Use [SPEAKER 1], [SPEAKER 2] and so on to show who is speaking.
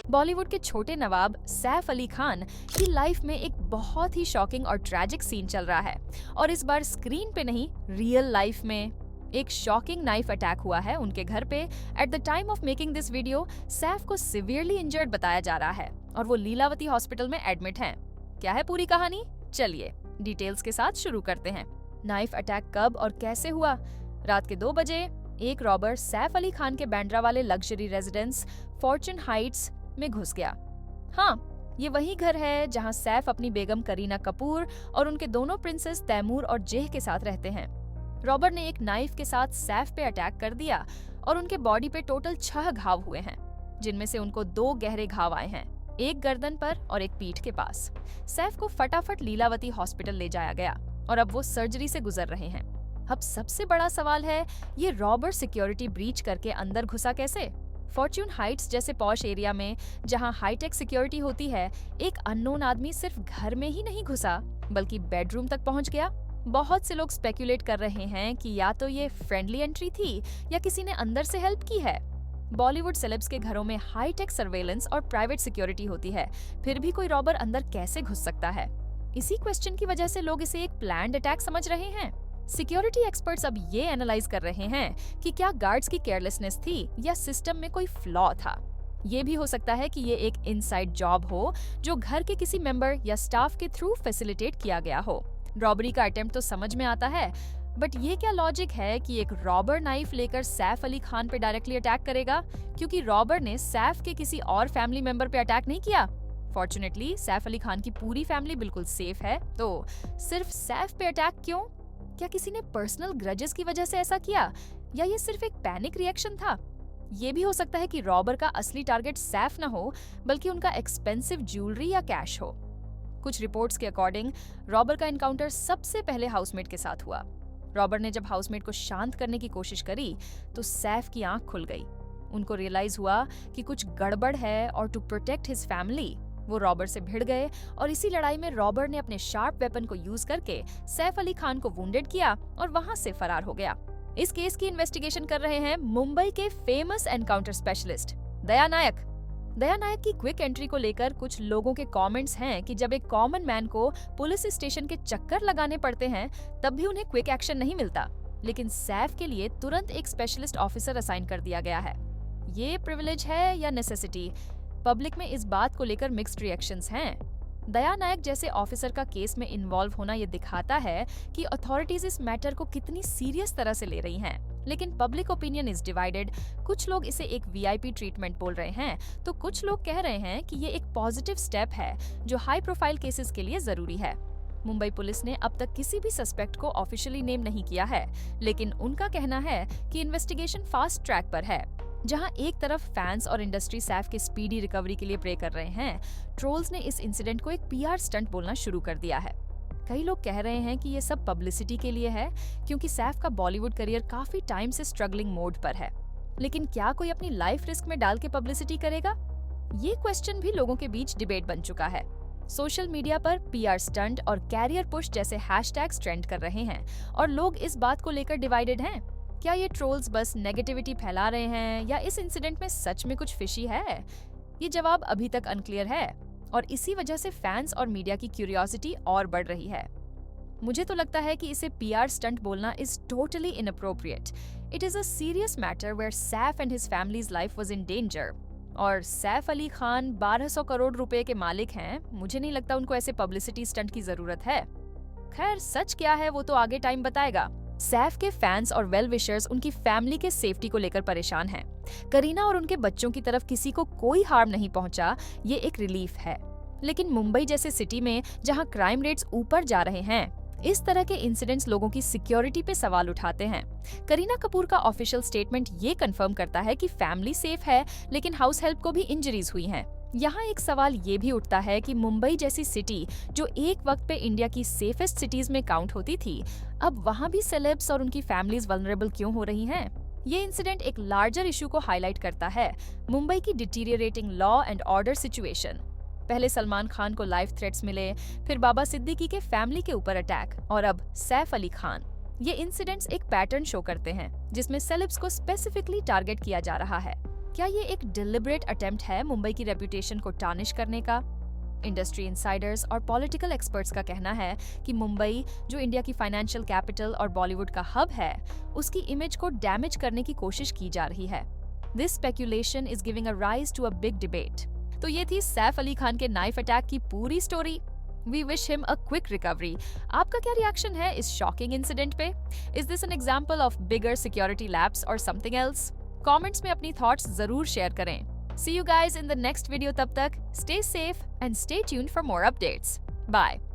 [SPEAKER 1] बॉलीवुड के छोटे नवाब सैफ अली खान की लाइफ में एक बहुत ही शॉकिंग और ट्रैजिक सीन चल रहा है और इस बार स्क्रीन पे नहीं, रियल लाइफ में एक शॉकिंग नाइफ अटैक हुआ है उनके घर पे। At the time of making this video Saif को सिवियरली इंजर्ड बताया जा रहा है और वो लीलावती हॉस्पिटल में एडमिट हैं। क्या है पूरी कहानी, चलिए डिटेल्स के साथ शुरू करते हैं। नाइफ अटैक कब और कैसे हुआ? रात के 2 बजे एक रॉबर सैफ अली खान के बांद्रा वाले लग्जरी रेजिडेंस फॉर्च्यून हाइट्स में घुस गया। हाँ, ये वही घर है जहां सैफ अपनी बेगम करीना कपूर और उनके दोनों प्रिंसेस तैमूर और जेह के साथ रहते हैं। रॉबर ने एक नाइफ के साथ सैफ पे अटैक कर दिया और उनके बॉडी पे टोटल 6 घाव हुए हैं, जिनमें से उनको 2 गहरे घाव आए हैं, एक गर्दन पर और एक पीठ के पास। सैफ को फटाफट लीलावती हॉस्पिटल ले जाया गया और अब वो सर्जरी से गुजर रहे हैं। अब सबसे बड़ा सवाल है, ये रॉबर सिक्योरिटी ब्रीच करके अंदर घुसा कैसे? फॉर्च्यून हाइट्स जैसे पॉश एरिया में जहां हाईटेक सिक्योरिटी होती है, एक अननोन आदमी सिर्फ घर में ही नहीं घुसा बल्कि बेडरूम तक पहुंच गया। बहुत से लोग स्पेकुलेट कर रहे हैं कि या तो ये फ्रेंडली एंट्री थी या किसी ने अंदर से हेल्प की है। बॉलीवुड सेलेब्स के घरों में हाईटेक सर्वेलेंस और प्राइवेट सिक्योरिटी होती है, फिर भी कोई रॉबर अंदर कैसे घुस सकता है? इसी क्वेश्चन की वजह से लोग इसे एक प्लान्ड अटैक समझ रहे हैं। सिक्योरिटी एक्सपर्ट्स अब ये एनालाइज कर रहे हैं कि क्या गार्ड्स की केयरलेसनेस थी या सिस्टम में कोई फ्लॉ था। ये भी हो सकता है कि ये एक इनसाइड जॉब हो जो घर के किसी मेंबर या स्टाफ के थ्रू फैसिलिटेट किया गया हो। रॉबरी का अटेम्प्ट तो समझ में आता है, बट ये क्या लॉजिक है कि एक रॉबर नाइफ लेकर सैफ अली खान पे डायरेक्टली अटैक करेगा, क्योंकि रॉबर ने सैफ के किसी और फैमिली मेंबर पे अटैक नहीं किया। फॉर्चुनेटली सैफ अली खान की पूरी फैमिली बिल्कुल सेफ है, तो सिर्फ सैफ पे अटैक क्यों? क्या किसी ने पर्सनल ग्रजेस की वजह से ऐसा किया या ये सिर्फ एक पैनिक रिएक्शन था? ये भी हो सकता है कि रॉबर का असली टारगेट सैफ ना हो बल्कि उनका एक्सपेंसिव ज्वेलरी या कैश हो। कुछ रिपोर्ट्स के अकॉर्डिंग रॉबर का एनकाउंटर सबसे पहले हाउसमेट के साथ हुआ। रॉबर ने जब हाउसमेट को शांत करने की कोशिश करी तो सैफ की आंख खुल गई। उनको रियलाइज हुआ कि कुछ गड़बड़ है और टू प्रोटेक्ट हिज फैमिली वो रॉबर से भिड़ गए और इसी लड़ाई में रॉबर ने अपने शार्प वेपन को यूज करके सैफ अली खान को वुंडेड किया और वहां से फरार हो गया। इस केस की इन्वेस्टिगेशन कर रहे हैं मुंबई के फेमस एनकाउंटर स्पेशलिस्ट दया नायक। दया नायक की क्विक एंट्री को लेकर कुछ लोगों के कमेंट्स हैं कि जब एक कॉमन मैन को पुलिस स्टेशन के चक्कर लगाने पड़ते हैं तब भी उन्हें क्विक एक्शन नहीं मिलता, लेकिन सैफ के लिए तुरंत एक स्पेशलिस्ट ऑफिसर असाइन कर दिया गया है। ये प्रिविलेज है या नेसेसिटी? पब्लिक में इस बात को लेकर मिक्स्ड रिएक्शंस हैं। दया नायक जैसे ऑफिसर का केस में इन्वॉल्व होना ये दिखाता है कि अथॉरिटीज इस मैटर को कितनी सीरियस तरह से ले रही हैं। लेकिन पब्लिक ओपिनियन इज डिवाइडेड। कुछ लोग इसे एक वीआईपी ट्रीटमेंट बोल रहे हैं, तो कुछ लोग कह रहे हैं कि ये एक पॉजिटिव स्टेप है जो हाई प्रोफाइल केसेस के लिए जरूरी है। मुंबई पुलिस ने अब तक किसी भी सस्पेक्ट को ऑफिशियली नेम नहीं किया है, लेकिन उनका कहना है कि इन्वेस्टिगेशन फास्ट ट्रैक पर है। जहां एक तरफ फैंस और इंडस्ट्री सैफ के स्पीडी रिकवरी के लिए प्रे कर रहे हैं, ट्रोल्स ने इस इंसिडेंट को एक पीआर स्टंट बोलना शुरू कर दिया है। कई लोग कह रहे हैं कि ये सब पब्लिसिटी के लिए है, क्योंकि सैफ का बॉलीवुड करियर काफी टाइम से स्ट्रगलिंग मोड पर है। लेकिन क्या कोई अपनी लाइफ रिस्क में डाल के पब्लिसिटी करेगा? ये क्वेश्चन भी लोगों के बीच डिबेट बन चुका है। सोशल मीडिया पर पीआर स्टंट और कैरियर पुश जैसे हैशटैग्स ट्रेंड कर रहे हैं और लोग इस बात को लेकर डिवाइडेड हैं। क्या ये ट्रोल्स बस नेगेटिविटी फैला रहे हैं या इस इंसिडेंट में सच में कुछ फिशी है? ये जवाब अभी तक अनक्लियर है और इसी वजह से फैंस और मीडिया की क्यूरियोसिटी और बढ़ रही है। मुझे तो लगता है कि इसे पीआर स्टंट बोलना is totally inappropriate. It is a serious matter where Saif and his family's life was in danger. और सैफ अली खान 1200 करोड़ रुपए के मालिक हैं। मुझे नहीं लगता उनको ऐसे पब्लिसिटी स्टंट की जरूरत है। खैर, सच क्या है वो तो आगे टाइम बताएगा। सैफ के फैंस और वेल विशर्स उनकी फैमिली के सेफ्टी को लेकर परेशान हैं। करीना और उनके बच्चों की तरफ किसी को कोई हार्म नहीं पहुंचा, ये एक रिलीफ है। लेकिन मुंबई जैसे सिटी में जहां क्राइम रेट्स ऊपर जा रहे हैं, इस तरह के इंसिडेंट्स लोगों की सिक्योरिटी पे सवाल उठाते हैं। करीना कपूर का ऑफिशियल स्टेटमेंट ये कंफर्म करता है कि फैमिली सेफ है, लेकिन हाउस हेल्प को भी इंजरीज हुई हैं। यहाँ एक सवाल ये भी उठता है कि मुंबई जैसी सिटी जो एक वक्त पे इंडिया की सेफेस्ट सिटीज में काउंट होती थी, अब वहाँ भी सेलेब्स और उनकी फैमिलीज वल्नरेबल क्यों हो रही हैं? ये इंसिडेंट एक लार्जर इशू को हाईलाइट करता है, मुंबई की डिटीरियरेटिंग लॉ एंड ऑर्डर सिचुएशन। पहले सलमान खान को लाइफ थ्रेट्स मिले, फिर बाबा सिद्दीकी के फैमिली के ऊपर अटैक और अब सैफ अली खान। ये इंसिडेंट्स एक पैटर्न शो करते हैं जिसमें सेलेब्स को स्पेसिफिकली टारगेट किया जा रहा है। क्या ये एक डिलिबरेट अटेम्प्ट है मुंबई की रेपुटेशन को टार्निश करने का? इंडस्ट्री इंसाइडर्स और पॉलिटिकल एक्सपर्ट्स का कहना है कि मुंबई, जो इंडिया की फाइनेंशियल कैपिटल और बॉलीवुड का हब है, उसकी इमेज को डैमेज करने की कोशिश की जा रही है। This speculation is giving a rise to a big debate. तो ये थी सैफ अली खान के नाइफ अटैक की पूरी story. We wish him a quick recovery. आपका क्या रिएक्शन है इस शॉकिंग इंसिडेंट पे? Is this an example of bigger security lapse और समथिंग एल्स? कमेंट्स में अपनी थॉट्स जरूर शेयर करें। See you guys in the next video. तब तक stay safe and stay tuned for more updates. Bye.